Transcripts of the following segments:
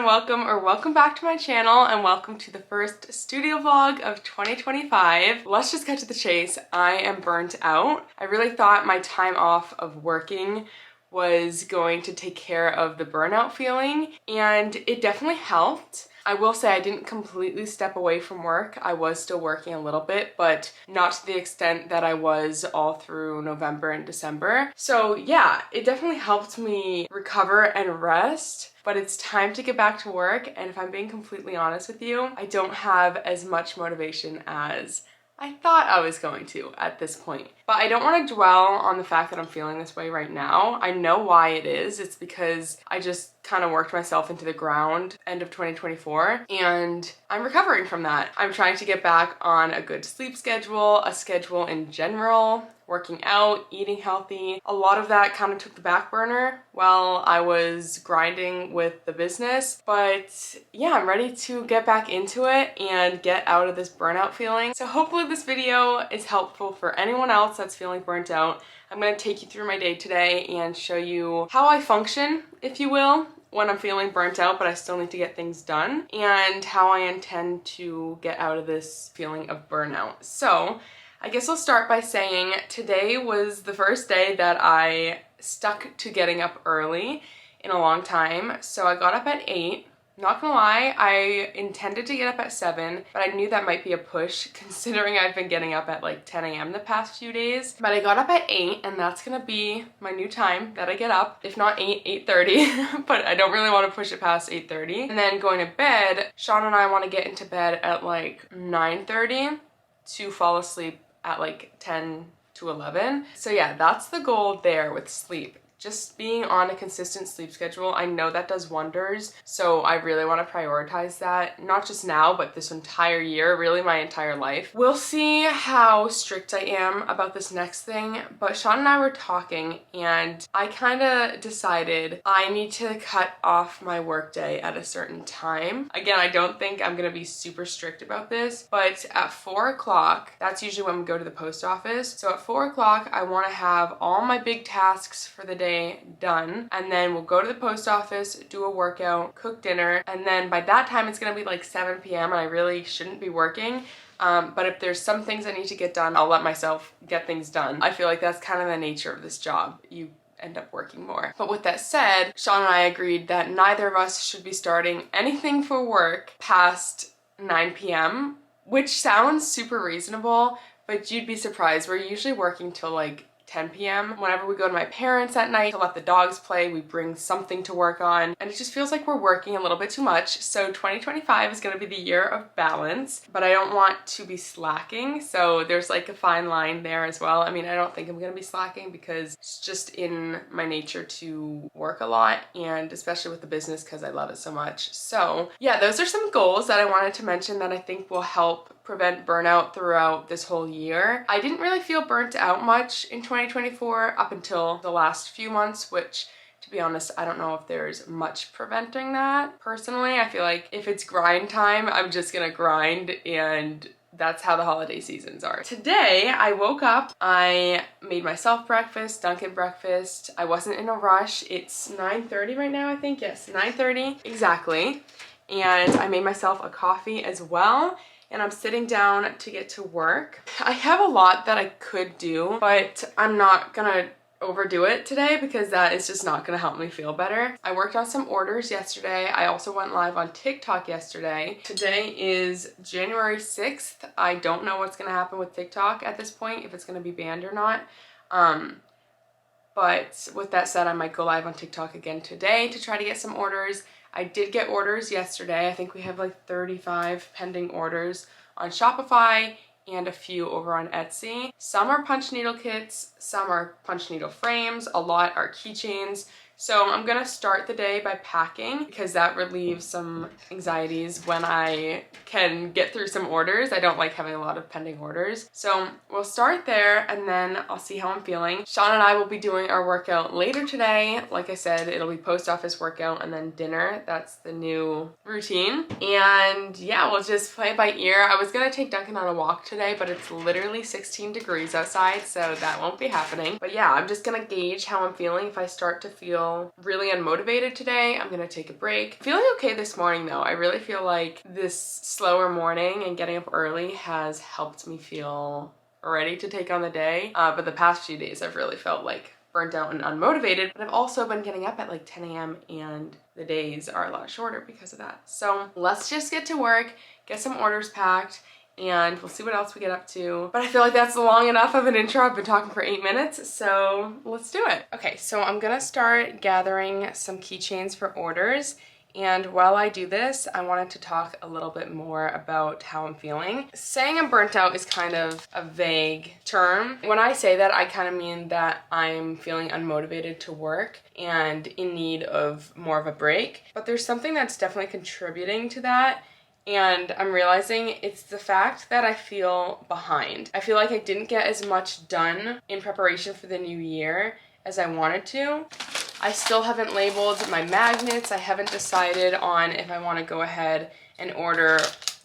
welcome back to my channel and welcome to the first studio vlog of 2025. Let's just cut to the chase. I am burnt out. I really thought my time off of working was going to take care of the burnout feeling, and it definitely helped. I will say I didn't completely step away from work. I was still working a little bit, but not to the extent that I was all through November and December. So yeah, it definitely helped me recover and rest, but it's time to get back to work. And if I'm being completely honest with you, I don't have as much motivation as I thought I was going to at this point. But I don't want to dwell on the fact that I'm feeling this way right now. I know why it is. It's because I just kind of worked myself into the ground end of 2024 and I'm recovering from that. I'm trying to get back on a good sleep schedule, a schedule in general, working out, eating healthy. A lot of that kind of took the back burner while I was grinding with the business. But yeah, I'm ready to get back into it and get out of this burnout feeling. So hopefully this video is helpful for anyone else that's feeling burnt out. I'm going to take you through my day today and show you how I function, if you will, when I'm feeling burnt out but I still need to get things done, and how I intend to get out of this feeling of burnout. So I guess I'll start by saying today was the first day that I stuck to getting up early in a long time. So I got up at 8. Not gonna lie, I intended to get up at 7, but I knew that might be a push considering I've been getting up at like 10 a.m. the past few days. But I got up at 8 and that's gonna be my new time that I get up. If not 8, 8:30, but I don't really want to push it past 8:30. And then going to bed, Sean and I want to get into bed at like 9:30 to fall asleep at like 10 to 11. So yeah, that's the goal there with sleep. Just being on a consistent sleep schedule, I know that does wonders. So I really want to prioritize that, not just now, but this entire year, really my entire life. We'll see how strict I am about this next thing, but Sean and I were talking and I kind of decided I need to cut off my workday at a certain time. Again, I don't think I'm going to be super strict about this, but at 4 o'clock, that's usually when we go to the post office. So at 4 o'clock, I want to have all my big tasks for the day done, and then we'll go to the post office, do a workout, cook dinner, and then by that time it's gonna be like 7 p.m. and I really shouldn't be working. But if there's some things I need to get done, I'll let myself get things done. I feel like that's kind of the nature of this job. You end up working more. But with that said, Sean and I agreed that neither of us should be starting anything for work past 9 p.m., which sounds super reasonable, but you'd be surprised. We're usually working till like 10 p.m. Whenever we go to my parents at night to let the dogs play, we bring something to work on, and it just feels like we're working a little bit too much. So 2025 is going to be the year of balance, but I don't want to be slacking. So there's like a fine line there as well. I mean, I don't think I'm going to be slacking because it's just in my nature to work a lot, and especially with the business because I love it so much. So yeah, those are some goals that I wanted to mention that I think will help prevent burnout throughout this whole year. I didn't really feel burnt out much in 2024 up until the last few months, which to be honest, I don't know if there's much preventing that. Personally, I feel like if it's grind time, I'm just gonna grind, and that's how the holiday seasons are. Today, I woke up, I made myself breakfast, Dunkin' breakfast. I wasn't in a rush. It's 9:30 right now, I think. Yes, 9:30 exactly. And I made myself a coffee as well. And I'm sitting down to get to work. I have a lot that I could do, but I'm not gonna overdo it today because that is just not gonna help me feel better. I worked on some orders yesterday. I also went live on TikTok yesterday. Today is January 6th. I don't know what's gonna happen with TikTok at this point, if it's gonna be banned or not. But with that said, I might go live on TikTok again today to try to get some orders. I did get orders yesterday. I think we have like 35 pending orders on Shopify and a few over on Etsy. Some are punch needle kits, some are punch needle frames, a lot are keychains. So I'm gonna start the day by packing because that relieves some anxieties when I can get through some orders. I don't like having a lot of pending orders. So we'll start there and then I'll see how I'm feeling. Sean and I will be doing our workout later today. Like I said, it'll be post office workout and then dinner. That's the new routine. And yeah, we'll just play it by ear. I was gonna take Duncan on a walk today, but it's literally 16 degrees outside, so that won't be happening. But yeah, I'm just gonna gauge how I'm feeling. If I start to feel feel really unmotivated today. I'm gonna take a break. Feeling okay this morning though. I really feel like this slower morning and getting up early has helped me feel ready to take on the day. But the past few days I've really felt like burnt out and unmotivated, but I've also been getting up at like 10 a.m. and the days are a lot shorter because of that. So let's just get to work, get some orders packed, and we'll see what else we get up to. But I feel like that's long enough of an intro. I've been talking for 8 minutes, so let's do it. Okay, so I'm gonna start gathering some keychains for orders. And while I do this, I wanted to talk a little bit more about how I'm feeling. Saying I'm burnt out is kind of a vague term. When I say that, I kind of mean that I'm feeling unmotivated to work and in need of more of a break. But there's something that's definitely contributing to that. And I'm realizing it's the fact that I feel behind. I feel like I didn't get as much done in preparation for the new year as I wanted to. I still haven't labeled my magnets. I haven't decided on if I want to go ahead and order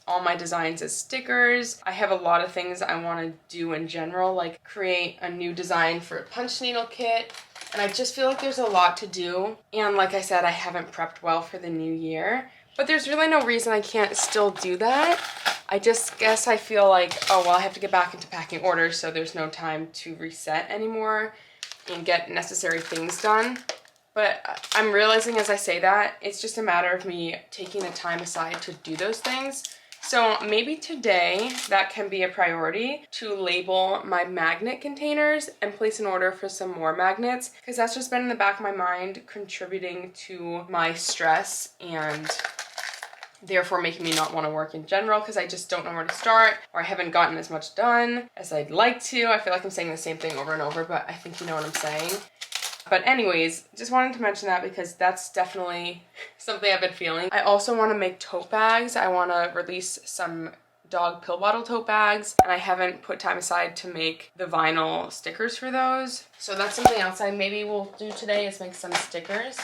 all my designs as stickers. I have a lot of things I want to do in general, like create a new design for a punch needle kit. And I just feel like there's a lot to do. And like I said, I haven't prepped well for the new year. But there's really no reason I can't still do that. I just guess I feel like, oh, well, I have to get back into packing orders, so there's no time to reset anymore and get necessary things done. But I'm realizing as I say that, it's just a matter of me taking the time aside to do those things. So maybe today that can be a priority, to label my magnet containers and place an order for some more magnets, because that's just been in the back of my mind, contributing to my stress and therefore making me not want to work in general, because I just don't know where to start, or I haven't gotten as much done as I'd like to. I feel like I'm saying the same thing over and over, but I think you know what I'm saying. But anyways, just wanted to mention that because that's definitely something I've been feeling. I also want to make tote bags. I want to release some dog pill bottle tote bags, and I haven't put time aside to make the vinyl stickers for those. So that's something else I maybe will do today, is make some stickers.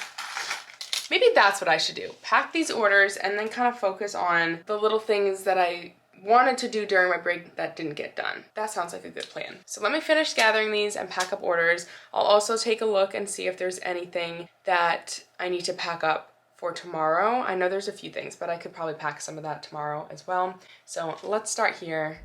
Maybe that's what I should do. Pack these orders and then kind of focus on the little things that I wanted to do during my break that didn't get done. That sounds like a good plan. So let me finish gathering these and pack up orders. I'll also take a look and see if there's anything that I need to pack up for tomorrow. I know there's a few things, but I could probably pack some of that tomorrow as well. So let's start here.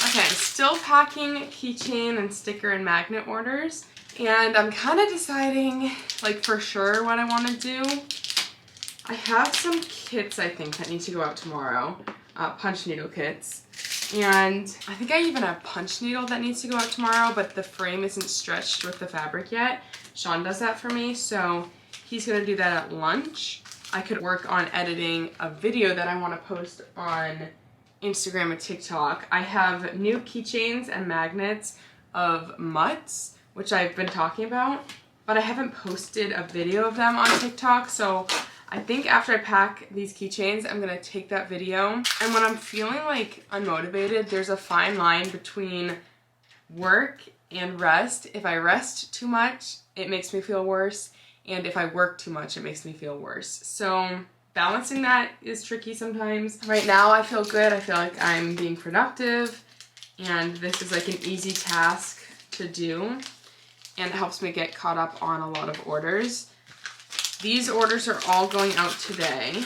Okay, still packing keychain and sticker and magnet orders, and I'm kind of deciding, like, for sure what I want to do. I have some kits I think that need to go out tomorrow, punch needle kits, and I think I even have a punch needle that needs to go out tomorrow, but the frame isn't stretched with the fabric yet. Sean does that for me, so he's gonna do that at lunch. I could work on editing a video that I want to post on Instagram and TikTok. I have new keychains and magnets of mutts, which I've been talking about, but I haven't posted a video of them on TikTok, so I think after I pack these keychains, I'm gonna take that video. And when I'm feeling like unmotivated, there's a fine line between work and rest. If I rest too much, it makes me feel worse, and if I work too much, it makes me feel worse. So balancing that is tricky sometimes. Right now I feel good. I feel like I'm being productive, and this is like an easy task to do, and it helps me get caught up on a lot of orders. These orders are all going out today.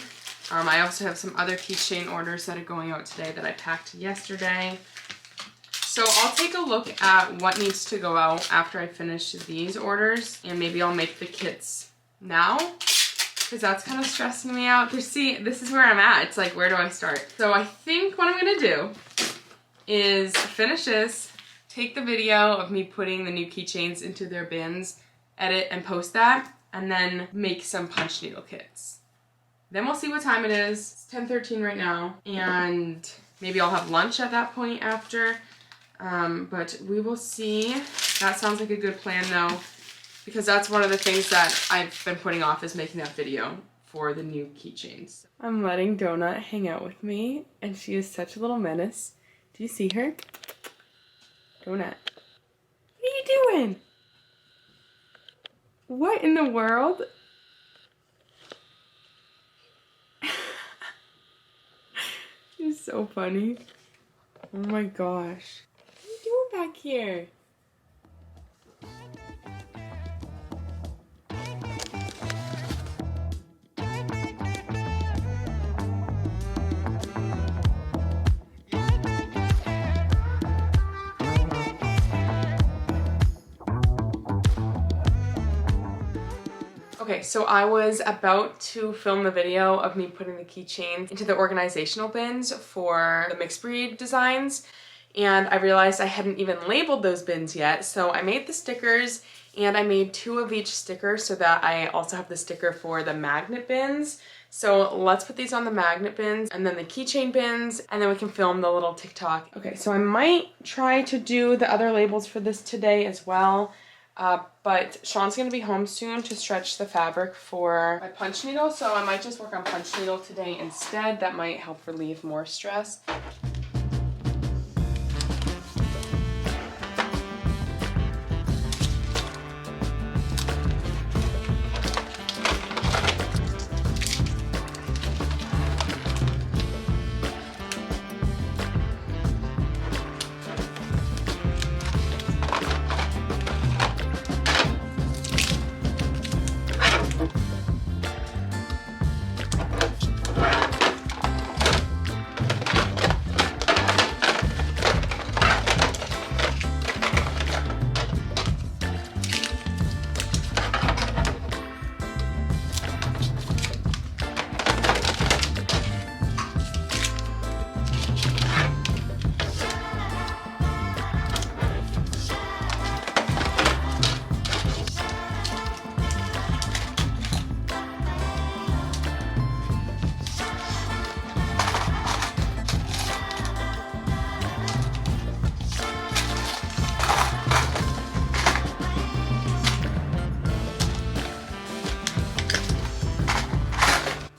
I also have some other keychain orders that are going out today that I packed yesterday. So I'll take a look at what needs to go out after I finish these orders, and maybe I'll make the kits now, because that's kind of stressing me out. See, this is where I'm at. It's like, where do I start? So I think what I'm gonna do is finish this, take the video of me putting the new keychains into their bins, edit and post that, and then make some punch needle kits. Then we'll see what time it is. It's 10:13 right now, and maybe I'll have lunch at that point after, but we will see. That sounds like a good plan though, because that's one of the things that I've been putting off, is making that video for the new keychains. I'm letting Donut hang out with me, and she is such a little menace. Do you see her? Donut, what are you doing? What in the world? She's so funny. Oh my gosh. What are you doing back here? Okay, so I was about to film the video of me putting the keychains into the organizational bins for the mixed breed designs, and I realized I hadn't even labeled those bins yet, so I made the stickers, and I made 2 of each sticker so that I also have the sticker for the magnet bins. So let's put these on the magnet bins and then the keychain bins, and then we can film the little TikTok. Okay, so I might try to do the other labels for this today as well. But Sean's gonna be home soon to stretch the fabric for my punch needle, so I might just work on punch needle today instead. That might help relieve more stress.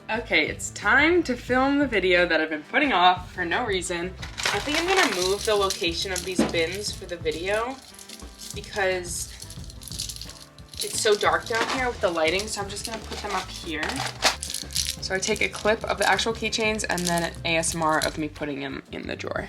Okay, it's time to film the video that I've been putting off for no reason. I think I'm gonna move the location of these bins for the video because it's so dark down here with the lighting, so I'm just gonna put them up here. So I take a clip of the actual keychains and then an ASMR of me putting them in the drawer.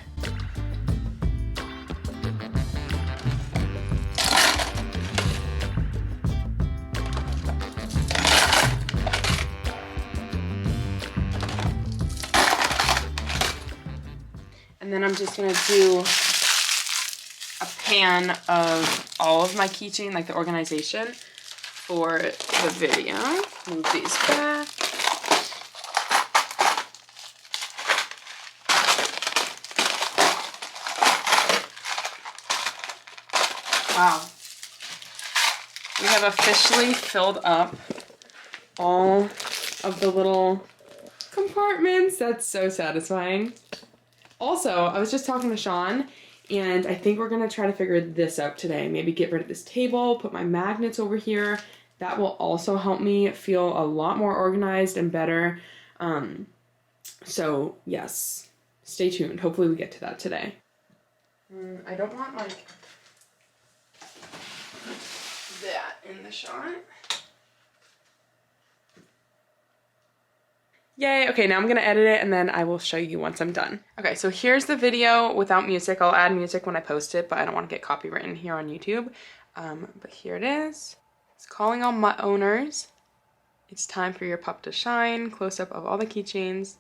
And then I'm just gonna do a pan of all of my keychain, like the organization, for the video. Move these back. Wow. We have officially filled up all of the little compartments. That's so satisfying. Also, I was just talking to Sean, and I think we're gonna try to figure this out today. Maybe get rid of this table, put my magnets over here. That will also help me feel a lot more organized and better. So yes, stay tuned. Hopefully we get to that today. I don't want like that in the shot. Yay, okay, now I'm gonna edit it and then I will show you once I'm done. Okay, so here's the video without music. I'll add music when I post it, but I don't wanna get copywritten here on YouTube. But here it is. It's calling all mutt owners. It's time for your pup to shine. Close up of all the keychains.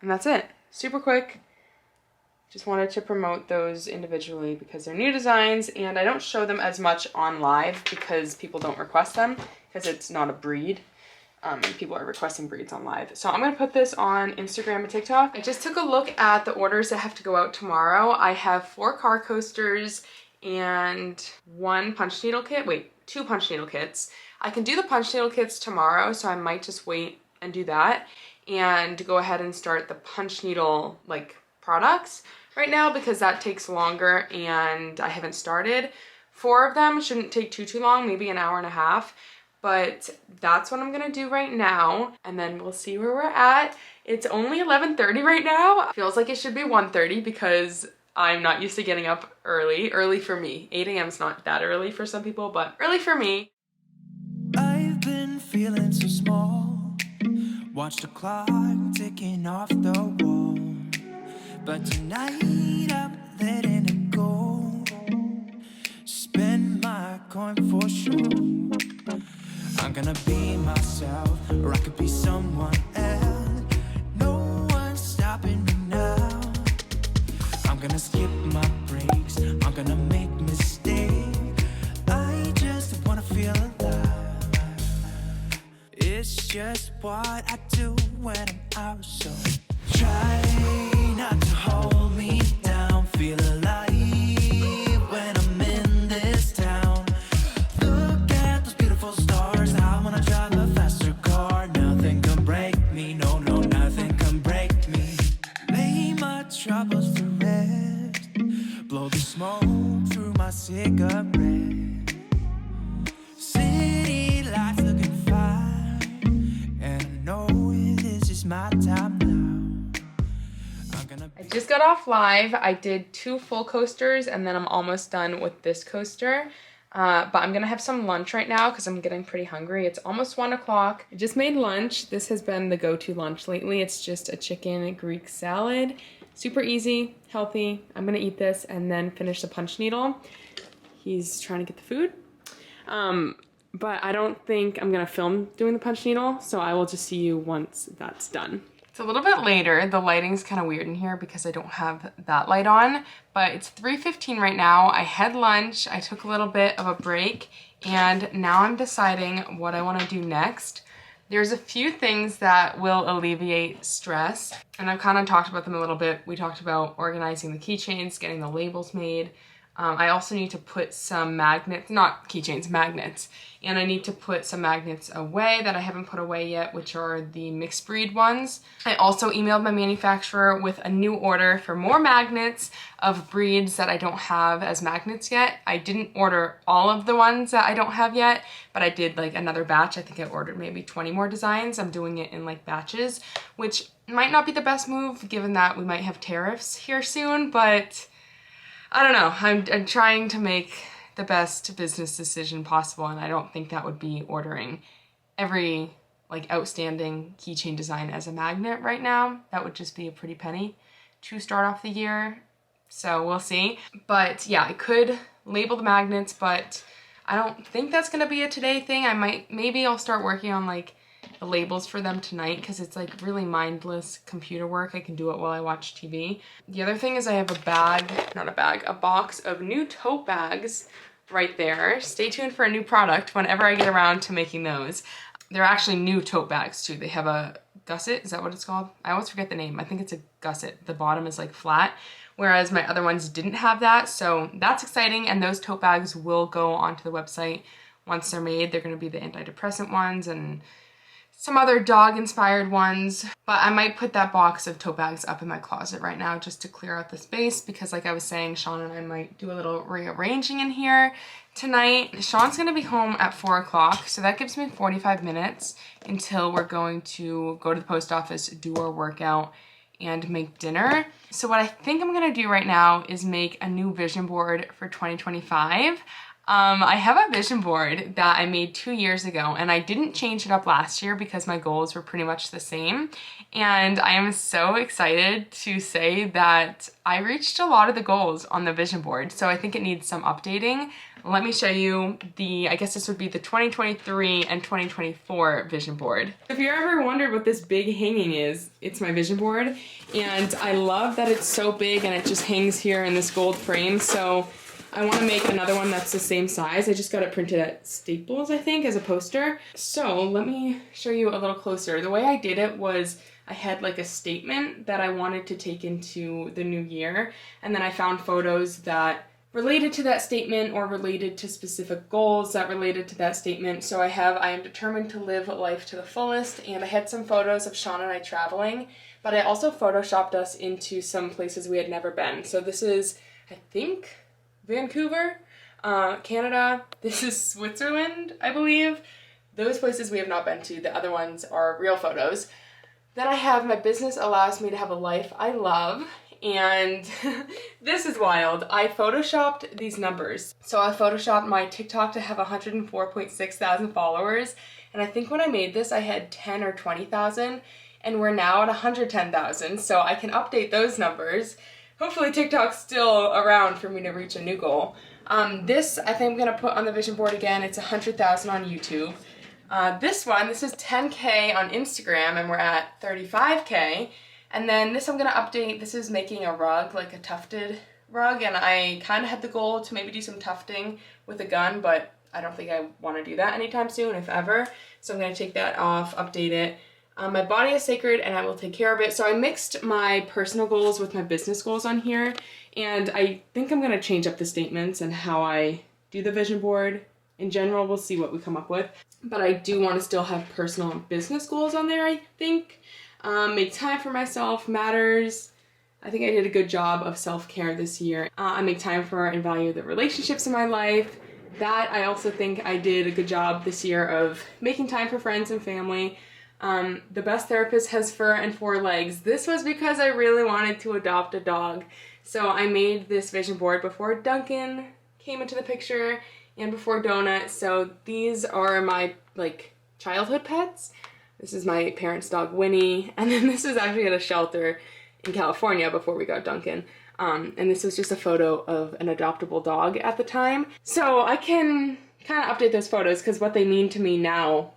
And that's it, super quick. Just wanted to promote those individually because they're new designs, and I don't show them as much on live because people don't request them because it's not a breed. And people are requesting breeds on live. So I'm gonna put this on Instagram and TikTok. I just took a look at the orders that have to go out tomorrow. I have 4 car coasters and 1 punch needle kit. Wait, 2 punch needle kits. I can do the punch needle kits tomorrow, so I might just wait and do that and go ahead and start the punch needle like products right now because that takes longer and I haven't started. 4 of them shouldn't take too long, maybe an hour and a half. But that's what I'm gonna do right now, and then we'll see where we're at. It's only 11:30 right now. Feels like it should be 1:30 because I'm not used to getting up early. Early for me. 8 a.m. is not that early for some people, but early for me. I've been feeling so small. Watch the clock ticking off the wall. But tonight I'm letting it go. Spend my coin for sure. I'm gonna be myself, or I could be someone else. No one's stopping me now. I'm gonna skip my breaks, I'm gonna make mistakes. I just wanna feel alive. It's just what I do when I'm out, so try not to hold me down. Feel alive when I'm in this town. Look at those beautiful stars. I wanna drive a faster car. Nothing can break me, no, no, nothing can break me. Lay my troubles to rest. Blow the smoke through my cigarette. City lights looking fine, and I know this is my time now. I just got off live. I did 2 full coasters and then I'm almost done with this coaster. But I'm gonna have some lunch right now because I'm getting pretty hungry. It's almost 1 o'clock. I just made lunch. This has been the go-to lunch lately. It's just a chicken Greek salad. Super easy, healthy. I'm gonna eat this and then finish the punch needle. He's trying to get the food. But I don't think I'm gonna film doing the punch needle, so I will just see you once that's done. It's a little bit later. The lighting's kind of weird in here because I don't have that light on, but it's 3:15 right now. I had lunch, I took a little bit of a break, and now I'm deciding what I want to do next. There's a few things that will alleviate stress, and I've kind of talked about them a little bit. We talked about organizing the keychains, getting the labels made. I also need to put some magnets, not keychains, magnets. And I need to put some magnets away that I haven't put away yet, which are the mixed breed ones. I also emailed my manufacturer with a new order for more magnets of breeds that I don't have as magnets yet. I didn't order all of the ones that I don't have yet, but I did like another batch. I think I ordered maybe 20 more designs. I'm doing it in like batches, which might not be the best move given that we might have tariffs here soon, but I don't know. I'm trying to make the best business decision possible, and I don't think that would be ordering every like outstanding keychain design as a magnet right now. That would just be a pretty penny to start off the year. So we'll see. But yeah, I could label the magnets, but I don't think that's gonna be a today thing. Maybe I'll start working on like the labels for them tonight because it's like really mindless computer work. I can do it while I watch TV. The other thing is I have a box of new tote bags right there. Stay tuned for a new product whenever I get around to making those. They're actually new tote bags too. They have a gusset, is that what it's called? I always forget the name. I think it's a gusset. The bottom is like flat, whereas my other ones didn't have that. So that's exciting, and those tote bags will go onto the website once they're made. They're gonna be the antidepressant ones and some other dog-inspired ones, but I might put that box of tote bags up in my closet right now just to clear out the space because like I was saying, Sean and I might do a little rearranging in here tonight. Sean's gonna be home at 4 o'clock, so that gives me 45 minutes until we're going to go to the post office, do our workout, and make dinner. So what I think I'm gonna do right now is make a new vision board for 2025. I have a vision board that I made 2 years ago, and I didn't change it up last year because my goals were pretty much the same. And I am so excited to say that I reached a lot of the goals on the vision board. So I think it needs some updating. Let me show you I guess this would be the 2023 and 2024 vision board. If you ever wondered what this big hanging is, it's my vision board. And I love that it's so big and it just hangs here in this gold frame. So I want to make another one that's the same size. I just got it printed at Staples, I think, as a poster. So let me show you a little closer. The way I did it was I had like a statement that I wanted to take into the new year, and then I found photos that related to that statement or related to specific goals that related to that statement. So I am determined to live life to the fullest, and I had some photos of Sean and I traveling, but I also photoshopped us into some places we had never been. So this is, I think, Vancouver, Canada. This is Switzerland, I believe. Those places we have not been to. The other ones are real photos. Then I have my business allows me to have a life I love. And this is wild. I photoshopped these numbers. So I photoshopped my TikTok to have 104.6 thousand followers. And I think when I made this, I had 10 or 20,000. And we're now at 110,000. So I can update those numbers. Hopefully TikTok's still around for me to reach a new goal. This I think I'm gonna put on the vision board again. It's 100,000 on YouTube. This is 10K on Instagram, and we're at 35K. And then this I'm gonna update. This is making a rug, like a tufted rug, and I kind of had the goal to maybe do some tufting with a gun, but I don't think I want to do that anytime soon, if ever. So I'm gonna take that off, update it. My body is sacred and I will take care of it. So I mixed my personal goals with my business goals on here, and I think I'm gonna change up the statements and how I do the vision board. In general, we'll see what we come up with. But I do want to still have personal and business goals on there, I think. Make time for myself matters. I think I did a good job of self-care this year. I make time for and value the relationships in my life. That I also think I did a good job this year of making time for friends and family. The best therapist has fur and 4 legs. This was because I really wanted to adopt a dog. So I made this vision board before Duncan came into the picture and before Donut. So these are my childhood pets. This is my parents' dog Winnie, and then this is actually at a shelter in California before we got Duncan. And this was just a photo of an adoptable dog at the time. So I can kind of update those photos because what they mean to me now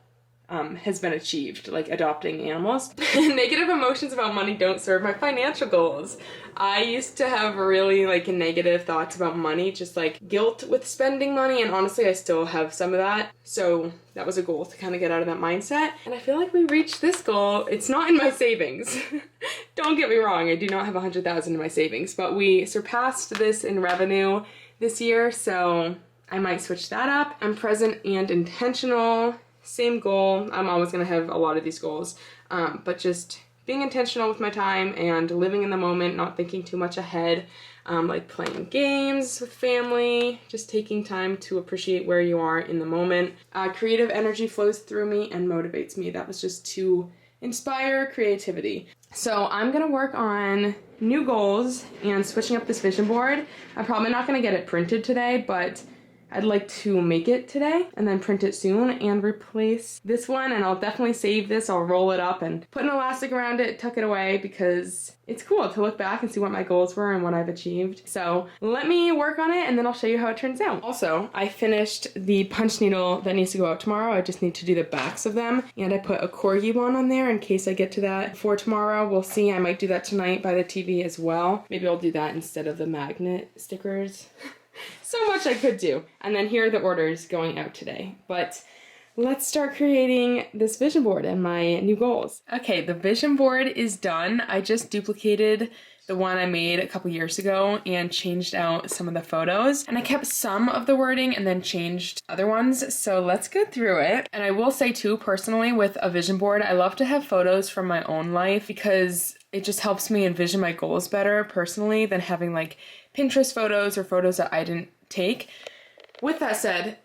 has been achieved, like adopting animals. Negative emotions about money don't serve my financial goals. I used to have really negative thoughts about money, just guilt with spending money, and honestly I still have some of that. So that was a goal to kind of get out of that mindset. And I feel like we reached this goal. It's not in my savings. Don't get me wrong, I do not have 100,000 in my savings, but we surpassed this in revenue this year, so I might switch that up. I'm present and intentional. Same goal. I'm always going to have a lot of these goals, but just being intentional with my time and living in the moment, not thinking too much ahead, like playing games with family, just taking time to appreciate where you are in the moment. Creative energy flows through me and motivates me. That was just to inspire creativity. So I'm going to work on new goals and switching up this vision board. I'm probably not going to get it printed today, but I'd like to make it today and then print it soon and replace this one, and I'll definitely save this. I'll roll it up and put an elastic around it, tuck it away, because it's cool to look back and see what my goals were and what I've achieved. So let me work on it and then I'll show you how it turns out. Also, I finished the punch needle that needs to go out tomorrow. I just need to do the backs of them, and I put a corgi one on there in case I get to that for tomorrow. We'll see. I might do that tonight by the TV as well. Maybe I'll do that instead of the magnet stickers. So much I could do. And then here are the orders going out today. But let's start creating this vision board and my new goals. Okay, the vision board is done. I just duplicated the one I made a couple years ago and changed out some of the photos. And I kept some of the wording and then changed other ones. So let's go through it. And I will say too, personally, with a vision board, I love to have photos from my own life because it just helps me envision my goals better personally than having Pinterest photos or photos that I didn't take. With that said,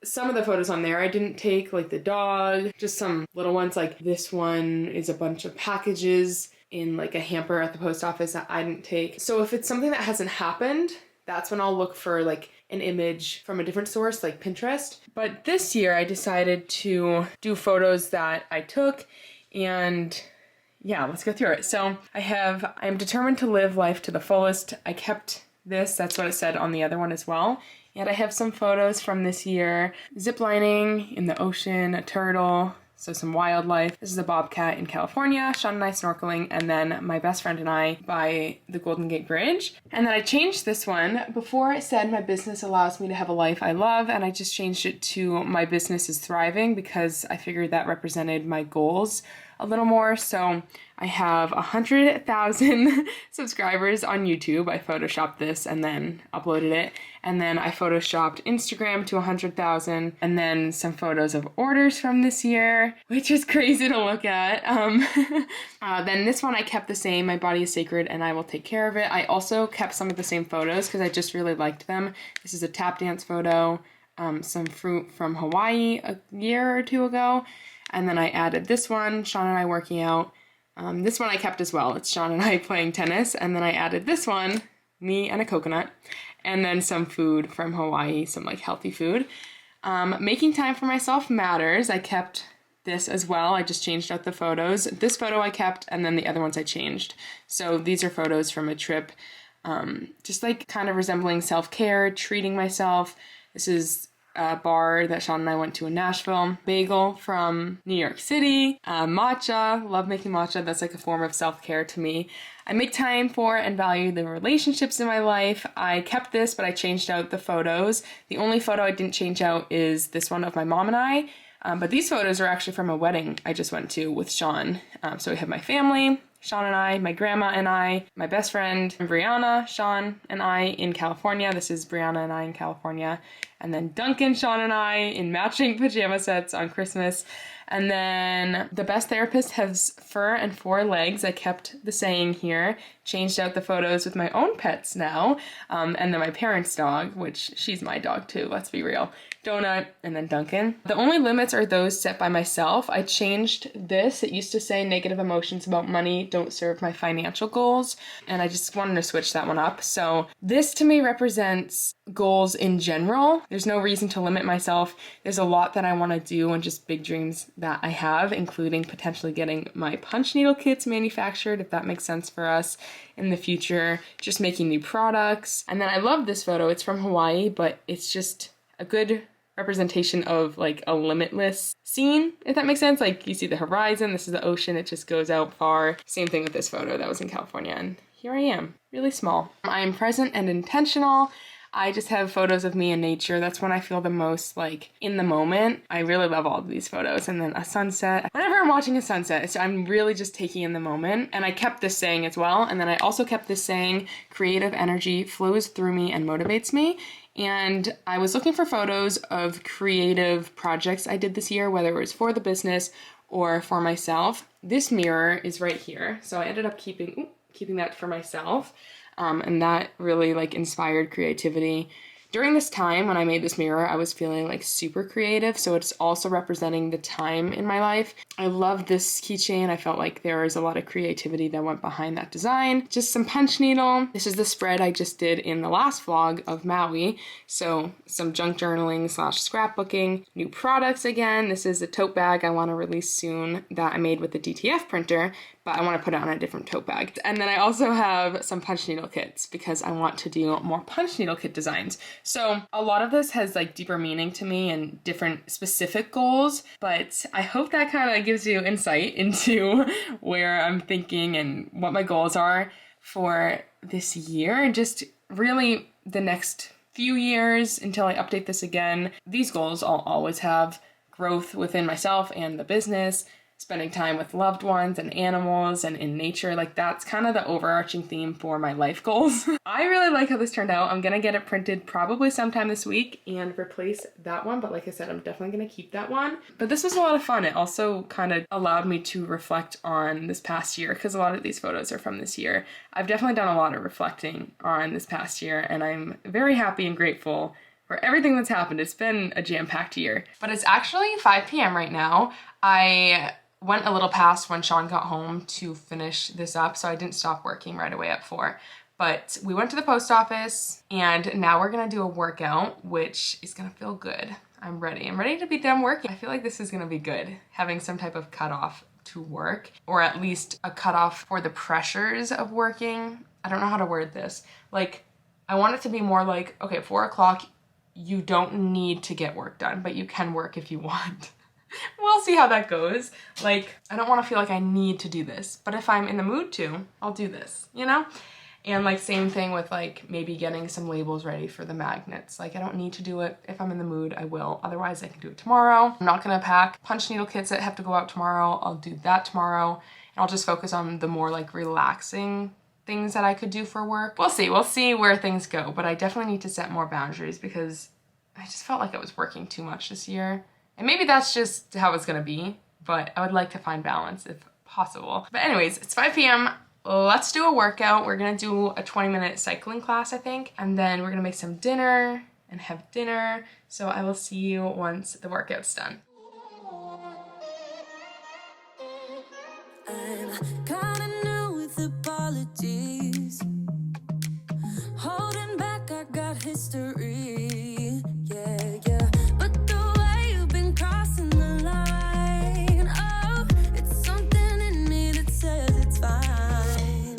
some of the photos on there I didn't take, like the dog, just some little ones. Like this one is a bunch of packages in a hamper at the post office that I didn't take. So if it's something that hasn't happened, that's when I'll look for an image from a different source like Pinterest. But this year I decided to do photos that I took, and yeah, let's go through it. So I am determined to live life to the fullest. I kept this, that's what it said on the other one as well. And I have some photos from this year. Zip lining in the ocean, a turtle, So some wildlife. This is a bobcat in California, Sean and I snorkeling, and then my best friend and I by the Golden Gate Bridge. And then I changed this one. Before it said my business allows me to have a life I love, and I just changed it to my business is thriving because I figured that represented my goals a little more. So I have 100,000 subscribers on YouTube. I photoshopped this and then uploaded it. And then I photoshopped Instagram to 100,000, and then some photos of orders from this year, which is crazy to look at. Then this one I kept the same, my body is sacred and I will take care of it. I also kept some of the same photos because I just really liked them. This is a tap dance photo, some fruit from Hawaii a year or two ago. And then I added this one, Sean and I working out. This one I kept as well. It's Sean and I playing tennis. And then I added this one, me and a coconut. And then some food from Hawaii, some like healthy food. Making time for myself matters. I kept this as well. I just changed out the photos. This photo I kept, and then the other ones I changed. So these are photos from a trip, just like kind of resembling self-care, treating myself. This is a bar that Sean and I went to in Nashville. Bagel from New York City. Matcha. Love making matcha. That's like a form of self-care to me. I make time for and value the relationships in my life. I kept this, but I changed out the photos. The only photo I didn't change out is this one of my mom and I. But these photos are actually from a wedding I just went to with Sean. So we have my family, Sean and I, my grandma and I, my best friend, Brianna, Sean and I in California. This is Brianna and I in California. And then Duncan, Sean and I in matching pajama sets on Christmas. And then the best therapist has fur and 4 legs. I kept the saying here, changed out the photos with my own pets now. And then my parents' dog, which she's my dog too, let's be real. Donut, and then Duncan. The only limits are those set by myself. I changed this. It used to say negative emotions about money don't serve my financial goals, and I just wanted to switch that one up. So this to me represents goals in general. There's no reason to limit myself. There's a lot that I want to do and just big dreams that I have, including potentially getting my punch needle kits manufactured, if that makes sense for us in the future, just making new products. And then I love this photo. It's from Hawaii, but it's just a good representation of like a limitless scene, if that makes sense. Like you see the horizon, this is the ocean, it just goes out far. Same thing with this photo that was in California, and here I am, really small. I am present and intentional. I just have photos of me in nature. That's when I feel the most like in the moment. I really love all of these photos. And then a sunset. Whenever I'm watching a sunset, I'm really just taking in the moment. And I kept this saying as well. And then I also kept this saying, creative energy flows through me and motivates me. And I was looking for photos of creative projects I did this year, whether it was for the business or for myself. This mirror is right here. So I ended up keeping that for myself. And that really like inspired creativity. During this time when I made this mirror, I was feeling like super creative, so it's also representing the time in my life. I love this keychain. I felt like there was a lot of creativity that went behind that design. Just some punch needle. This is the spread I just did in the last vlog of Maui. So some junk journaling / scrapbooking. New products again. This is a tote bag I want to release soon that I made with the DTF printer, but I want to put it on a different tote bag. And then I also have some punch needle kits because I want to do more punch needle kit designs. So a lot of this has like deeper meaning to me and different specific goals, but I hope that kind of gives you insight into where I'm thinking and what my goals are for this year and just really the next few years until I update this again. These goals I'll always have: growth within myself and the business, spending time with loved ones and animals and in nature. Like that's kind of the overarching theme for my life goals. I really like how this turned out. I'm gonna get it printed probably sometime this week and replace that one, but like I said, I'm definitely gonna keep that one. But this was a lot of fun. It also kind of allowed me to reflect on this past year because a lot of these photos are from this year. I've definitely done a lot of reflecting on this past year, and I'm very happy and grateful for everything that's happened. It's been a jam-packed year. But it's actually 5 p.m. right now. I went a little past when Sean got home to finish this up, so I didn't stop working right away at 4. But we went to the post office, and now we're gonna do a workout, which is gonna feel good. I'm ready. I'm ready to be done working. I feel like this is gonna be good, having some type of cutoff to work, or at least a cutoff for the pressures of working. I don't know how to word this. Like, I want it to be more like, okay, 4 o'clock, you don't need to get work done, but you can work if you want. We'll see how that goes. Like, I don't want to feel like I need to do this, but if I'm in the mood to, I'll do this, you know? And like same thing with like maybe getting some labels ready for the magnets. Like I don't need to do it. If I'm in the mood, I will. Otherwise I can do it tomorrow. I'm not gonna pack punch needle kits that have to go out tomorrow. I'll do that tomorrow. And I'll just focus on the more like relaxing things that I could do for work. We'll see where things go, but I definitely need to set more boundaries because I just felt like I was working too much this year. And maybe that's just how it's gonna be, but I would like to find balance if possible. But anyways, it's 5 p.m. Let's do a workout. We're gonna do a 20-minute cycling class, I think, and then we're gonna make some dinner and have dinner. So I will see you once the workout's done. I'm kinda new with apologies. Holding back, I got history. Yeah, yeah. But the way you've been crossing the line, oh, it's something in me that says it's fine.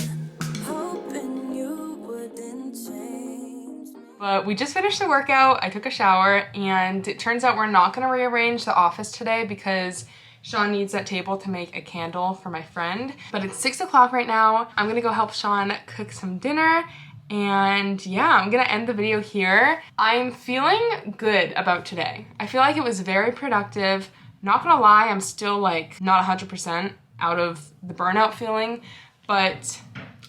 Hoping you wouldn't change. But we just finished the workout. I took a shower, and it turns out we're not gonna rearrange the office today because Sean needs that table to make a candle for my friend. But it's 6 o'clock right now. I'm gonna go help Sean cook some dinner. And yeah, I'm gonna end the video here. I'm feeling good about today. I feel like it was very productive. Not gonna lie, I'm still like not 100% out of the burnout feeling, but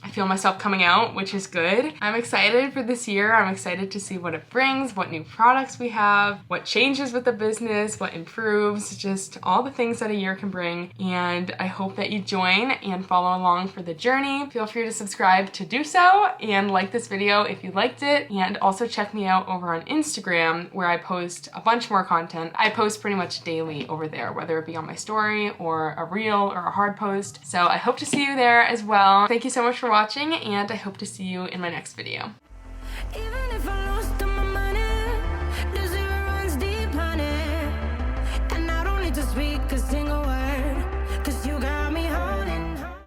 I feel myself coming out, which is good. I'm excited for this year. I'm excited to see what it brings, what new products we have, what changes with the business, what improves, just all the things that a year can bring. And I hope that you join and follow along for the journey. Feel free to subscribe to do so and like this video if you liked it. And also check me out over on Instagram where I post a bunch more content. I post pretty much daily over there, whether it be on my story or a reel or a hard post. So I hope to see you there as well. Thank you so much for watching, and I hope to see you in my next video. Even